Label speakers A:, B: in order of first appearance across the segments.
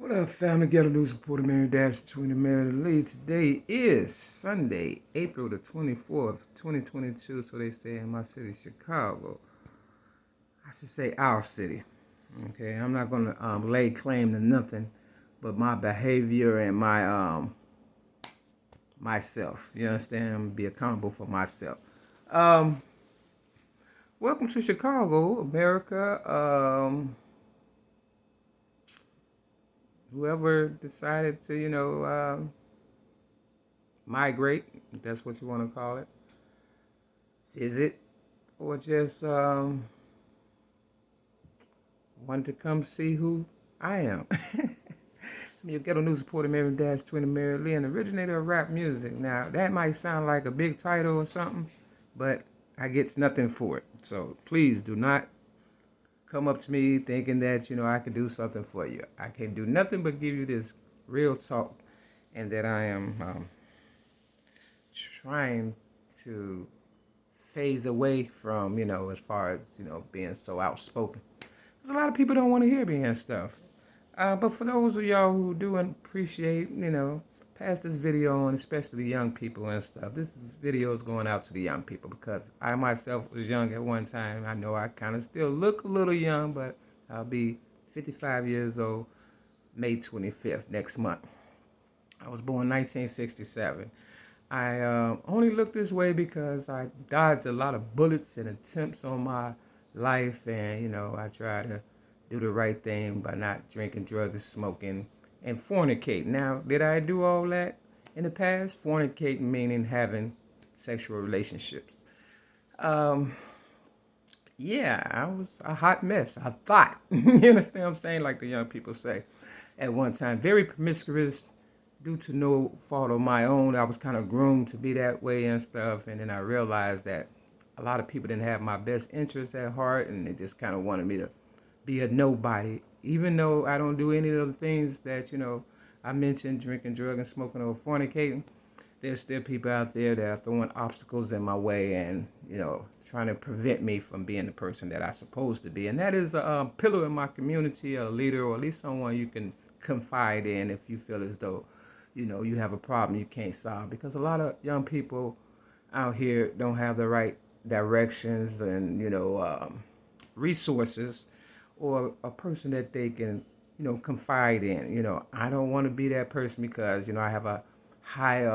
A: What up, family? Ghetto News Reporter Mary Dash Twin and Mary Lee. Today is Sunday, April the 24th, 2022. So they say in my city, Chicago. I should say our city. Okay, I'm not gonna lay claim to nothing, but my behavior and my myself. You understand? I'm gonna be accountable for myself. Welcome to Chicago, America. Whoever decided to, migrate, if that's what you want to call it, visit, or just want to come see who I am. I'm your ghetto news reporter, Mary Dash Twin and Mary Lee, an originator of rap music. Now, that might sound like a big title or something, but I gets nothing for it. So please do not come up to me thinking that, I can do something for you. I can do nothing but give you this real talk, and that I am trying to phase away from, as far as, being so outspoken. Because a lot of people don't want to hear me and stuff. But for those of y'all who do appreciate, pass this video on, especially the young people and stuff. This video is going out to the young people because I myself was young at one time. I know I kind of still look a little young, but I'll be 55 years old May 25th next month. I was born 1967. I only look this way because I dodged a lot of bullets and attempts on my life, and I try to do the right thing by not drinking, drugs, smoking, and fornicate. Now, did I do all that in the past? Fornicate meaning having sexual relationships. Yeah, I was a hot mess. I thought. You understand what I'm saying? Like the young people say. At one time, very promiscuous due to no fault of my own. I was kind of groomed to be that way and stuff. And then I realized that a lot of people didn't have my best interests at heart, and they just kind of wanted me to be a nobody. Even though I don't do any of the things that, I mentioned, drinking, drugging, smoking, or fornicating, there's still people out there that are throwing obstacles in my way and, trying to prevent me from being the person that I'm supposed to be. And that is a pillar in my community, a leader, or at least someone you can confide in if you feel as though, you have a problem you can't solve. Because a lot of young people out here don't have the right directions and, resources, or a person that they can, confide in. I don't want to be that person because, I have a high,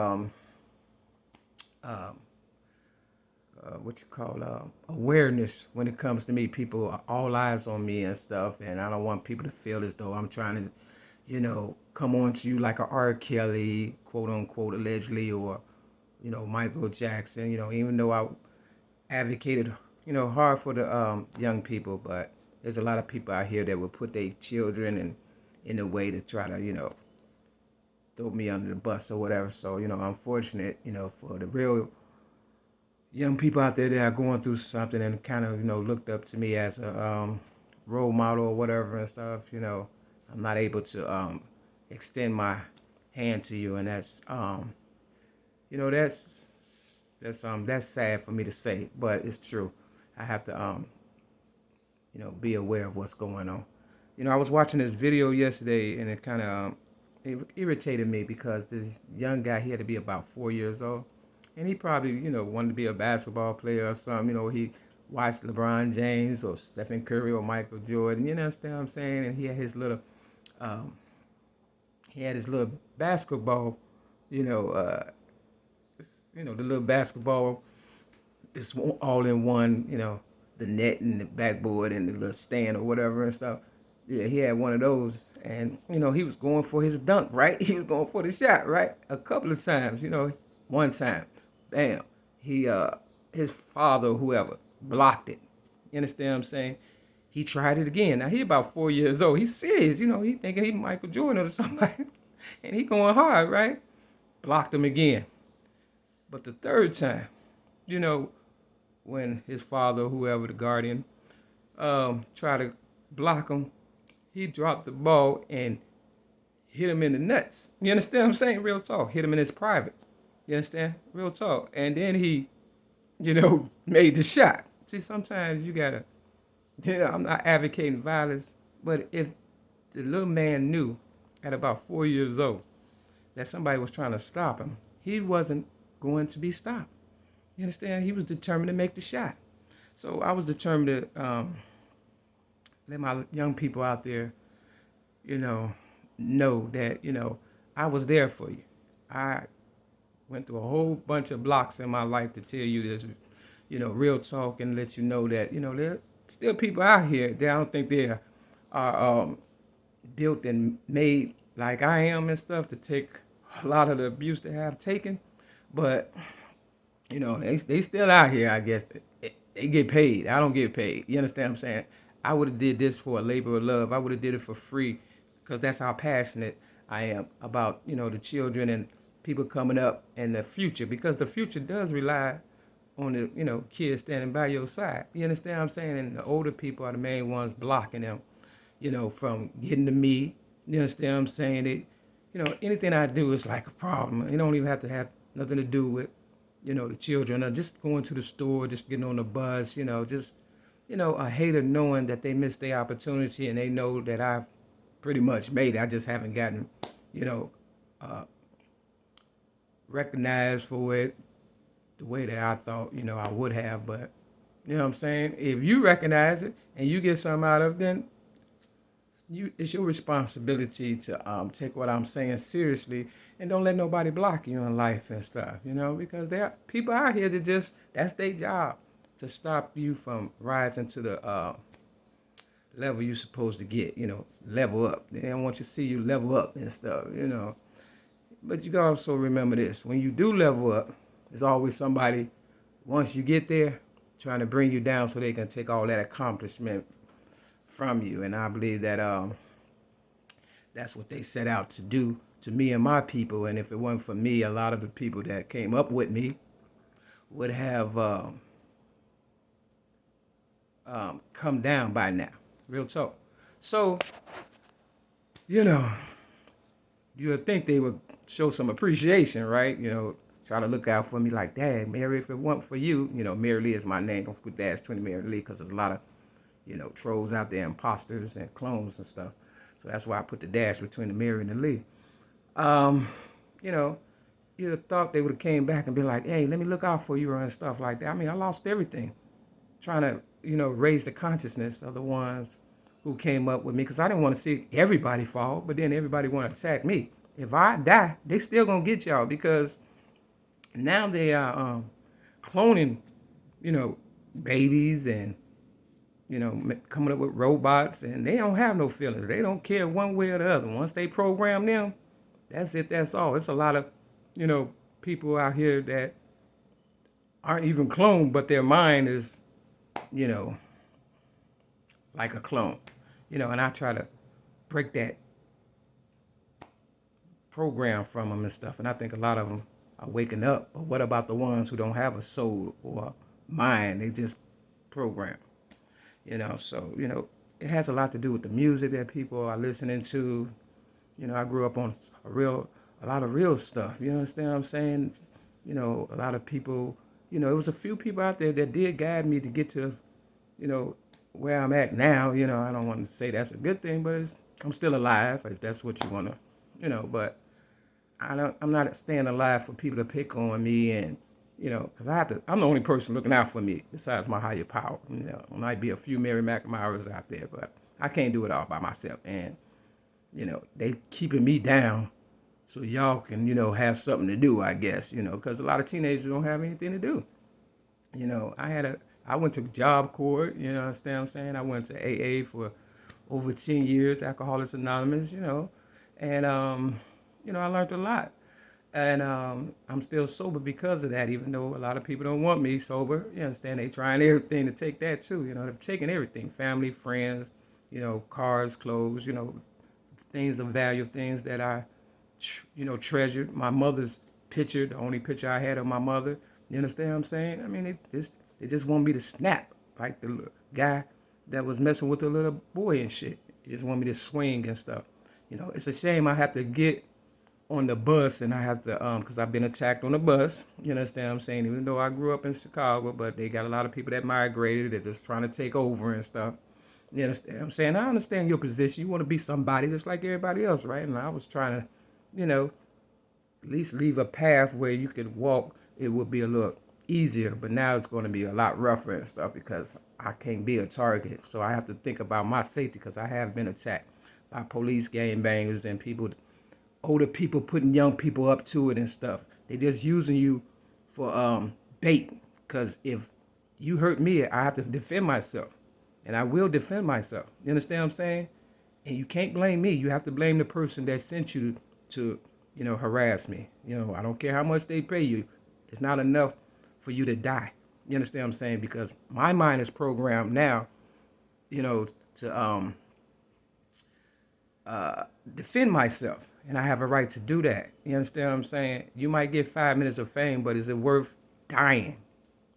A: awareness when it comes to me. People are all eyes on me and stuff, and I don't want people to feel as though I'm trying to, come on to you like a R. Kelly, quote unquote, allegedly, or, Michael Jackson, even though I advocated, hard for the young people, but there's a lot of people out here that will put their children in a way to try to, throw me under the bus or whatever. So, I'm fortunate, for the real young people out there that are going through something and kind of, looked up to me as a role model or whatever and stuff. I'm not able to extend my hand to you, and that's that's sad for me to say, but it's true. I have to be aware of what's going on. I was watching this video yesterday, and it kind of it irritated me because this young guy, he had to be about 4 years old, and he probably, wanted to be a basketball player or something. He watched LeBron James or Stephen Curry or Michael Jordan. You understand what I'm saying? And he had his little basketball, the little basketball, it's all in one, the net and the backboard and the little stand or whatever and stuff. Yeah, he had one of those, and he was going for his dunk, right? He was going for the shot, right? A couple of times, one time, bam, he his father or whoever blocked it. You understand what I'm saying? He tried it again. Now he about 4 years old. He's serious, he thinking he Michael Jordan or somebody, and he going hard, right? Blocked him again. But the third time, when his father, whoever, the guardian, tried to block him, he dropped the ball and hit him in the nuts. You understand what I'm saying? Real talk. Hit him in his private. You understand? Real talk. And then he, made the shot. See, sometimes you gotta, I'm not advocating violence, but if the little man knew at about 4 years old that somebody was trying to stop him. He wasn't going to be stopped. You understand? He was determined to make the shot. So I was determined to let my young people out there, know that, I was there for you. I went through a whole bunch of blocks in my life to tell you this, real talk, and let you know that, there are still people out here that I don't think they are built and made like I am and stuff to take a lot of the abuse they have taken. But, they still out here, I guess. They get paid. I don't get paid. You understand what I'm saying? I would have did this for a labor of love. I would have did it for free because that's how passionate I am about, the children and people coming up in the future, because the future does rely on the, kids standing by your side. You understand what I'm saying? And the older people are the main ones blocking them, from getting to me. You understand what I'm saying? They, anything I do is like a problem. It don't even have to have nothing to do with, the children, or just going to the store, just getting on the bus, just, a hater knowing that they missed their opportunity and they know that I've pretty much made it. I just haven't gotten, recognized for it the way that I thought, I would have. But, you know what I'm saying? If you recognize it and you get something out of it, then it's your responsibility to take what I'm saying seriously and don't let nobody block you in life and stuff, because there are people out here that that's their job, to stop you from rising to the level you're supposed to get, level up. They don't want you to see you level up and stuff, But you gotta also remember this: when you do level up, there's always somebody, once you get there, trying to bring you down so they can take all that accomplishment from you. And I believe that that's what they set out to do to me and my people. And if it wasn't for me, a lot of the people that came up with me would have come down by now. Real talk. So, you would think they would show some appreciation, right? Try to look out for me like, Dad, Mary, if it weren't for you, Mary Lee is my name. Don't forget Dad's 20 Mary Lee, because there's a lot of, trolls out there, imposters and clones and stuff. So that's why I put the dash between the Mary and the Lee. You'd have thought they would have came back and be like, hey, let me look out for you and stuff like that. I mean, I lost everything trying to, raise the consciousness of the ones who came up with me, because I didn't want to see everybody fall, but then everybody want to attack me. If I die, they still gonna get y'all, because now they are cloning, babies and, coming up with robots, and they don't have no feelings. They don't care one way or the other. Once they program them, that's it, that's all. It's a lot of, people out here that aren't even cloned, but their mind is, like a clone, and I try to break that program from them and stuff. And I think a lot of them are waking up. But what about the ones who don't have a soul or mind? They just program, So, it has a lot to do with the music that people are listening to. I grew up on a lot of real stuff. You understand what I'm saying? A lot of people, it was a few people out there that did guide me to get to, where I'm at now. I don't want to say that's a good thing, but I'm still alive, if that's what you want to, but I'm not staying alive for people to pick on me, and, because I'm the only person looking out for me besides my higher power. There might be a few Mary McNamara's out there, but I can't do it all by myself. And, they keeping me down so y'all can, have something to do, I guess, because a lot of teenagers don't have anything to do. I went to Job Corps, understand what I'm saying? I went to AA for over 10 years, Alcoholics Anonymous, and, I learned a lot. And I'm still sober because of that, even though a lot of people don't want me sober. You understand? They trying everything to take that too. They're taking everything: family, friends, cars, clothes, things of value, things that I, treasured. My mother's picture, the only picture I had of my mother. You understand what I'm saying? I mean, they just want me to snap like the little guy that was messing with the little boy and shit. They just want me to swing and stuff. It's a shame I have to get on the bus, and I have to, because I've been attacked on the bus. You understand what I'm saying? Even though I grew up in Chicago, but they got a lot of people that migrated, that just trying to take over and stuff. You understand what I'm saying? I understand your position. You want to be somebody just like everybody else, right? And I was trying to, you know, at least leave a path where you could walk. It would be a little easier, but now it's going to be a lot rougher and stuff because I can't be a target. So I have to think about my safety because I have been attacked by police, gangbangers, and people, older people putting young people up to it and stuff. They just using you for bait. Because if you hurt me, I have to defend myself, and I will defend myself. You understand what I'm saying? And you can't blame me. You have to blame the person that sent you to, you know, harass me. You know, I don't care how much they pay you. It's not enough for you to die. You understand what I'm saying? Because my mind is programmed now, you know, to defend myself, and I have a right to do that. You understand what I'm saying? You might get 5 minutes of fame, but is it worth dying?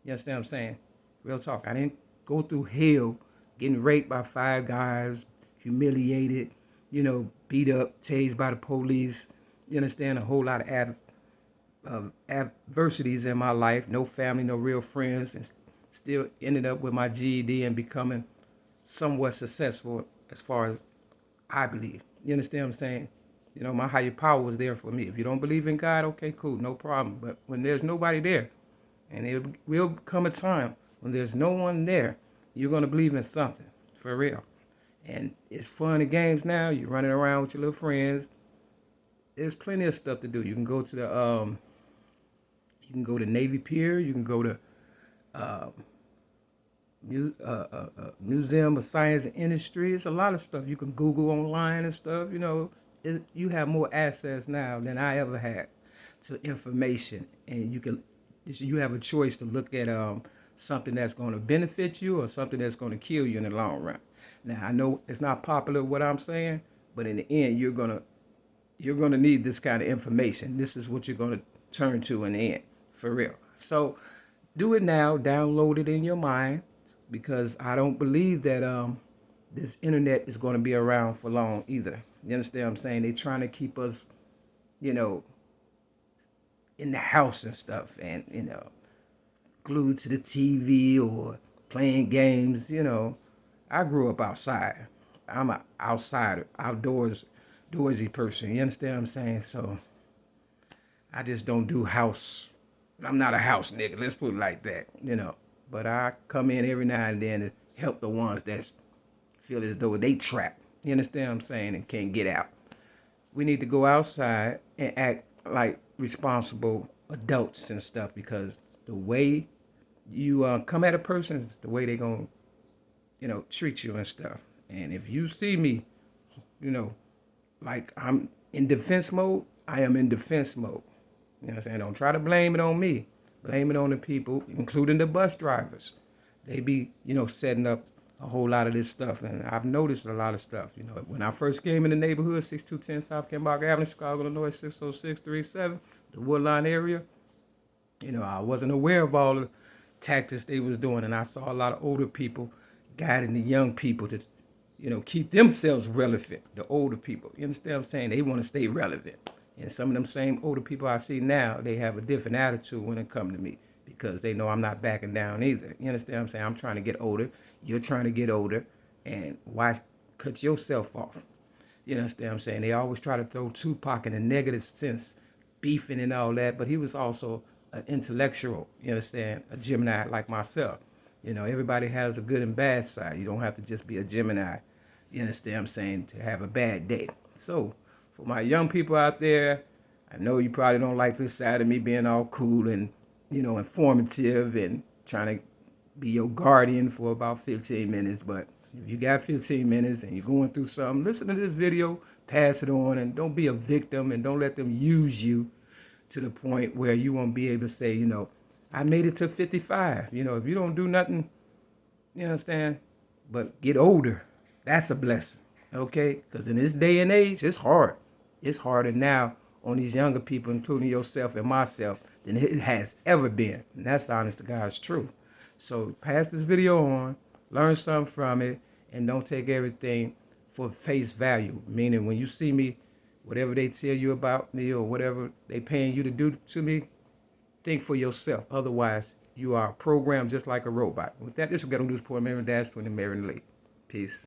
A: You understand what I'm saying? Real talk. I didn't go through hell getting raped by 5 guys, humiliated, you know, beat up, tased by the police. You understand? A whole lot of adversities in my life. No family, no real friends, and still ended up with my GED and becoming somewhat successful as far as I believe. You understand what I'm saying? You know, my higher power was there for me. If you don't believe in God, okay, cool, no problem. But when there's nobody there, and it will come a time when there's no one there, you're going to believe in something, for real. And it's fun and games now. You're running around with your little friends. There's plenty of stuff to do. You can go to the, you can go to Navy Pier. You can go to Museum of Science and Industry. It's a lot of stuff you can Google online and stuff. You know, you have more access now than I ever had to information, and you have a choice to look at something that's going to benefit you or something that's going to kill you in the long run. Now I know it's not popular what I'm saying, but in the end, you're gonna need this kind of information. This is what you're gonna turn to in the end, for real. So do it now. Download it in your mind, because I don't believe that this internet is going to be around for long either. You understand what I'm saying? They're trying to keep us, you know, in the house and stuff, and, you know, glued to the TV or playing games. You know, I grew up outside. I'm an outsider, outdoorsy person. You understand what I'm saying? So I just don't do house. I'm not a house nigga. Let's put it like that, you know. But I come in every now and then to help the ones that feel as though they trapped. You understand what I'm saying? And can't get out. We need to go outside and act like responsible adults and stuff, because the way you come at a person is the way they gonna, you know, treat you and stuff. And if you see me, you know, like I'm in defense mode, I am in defense mode. You know what I'm saying? Don't try to blame it on me. Blame it on the people, including the bus drivers. They be, you know, setting up a whole lot of this stuff. And I've noticed a lot of stuff. You know, when I first came in the neighborhood, 6210 South Kembaugh Avenue, Chicago, Illinois, 60637, the Woodline area, you know, I wasn't aware of all the tactics they was doing. And I saw a lot of older people guiding the young people to, you know, keep themselves relevant, the older people. You understand what I'm saying? They want to stay relevant. And some of them same older people I see now, they have a different attitude when it comes to me, because they know I'm not backing down either. You understand what I'm saying? I'm trying to get older. You're trying to get older. And why cut yourself off? You understand what I'm saying? They always try to throw Tupac in a negative sense, beefing and all that. But he was also an intellectual, you understand, a Gemini like myself. You know, everybody has a good and bad side. You don't have to just be a Gemini, you understand what I'm saying, to have a bad day. So for my young people out there, I know you probably don't like this side of me being all cool and, you know, informative and trying to be your guardian for about 15 minutes. But if you got 15 minutes and you're going through something, listen to this video, pass it on, and don't be a victim, and don't let them use you to the point where you won't be able to say, you know, I made it to 55. You know, if you don't do nothing, you understand, but get older, that's a blessing, okay? Because in this day and age, it's hard. It's harder now on these younger people, including yourself and myself, than it has ever been. And that's the honest to God's truth. So pass this video on, learn something from it, and don't take everything for face value. Meaning when you see me, whatever they tell you about me or whatever they paying you to do to me, think for yourself. Otherwise, you are programmed just like a robot. With that, this is what we're going to do. This poor Mary Dash, 20 Mary Lee. Peace.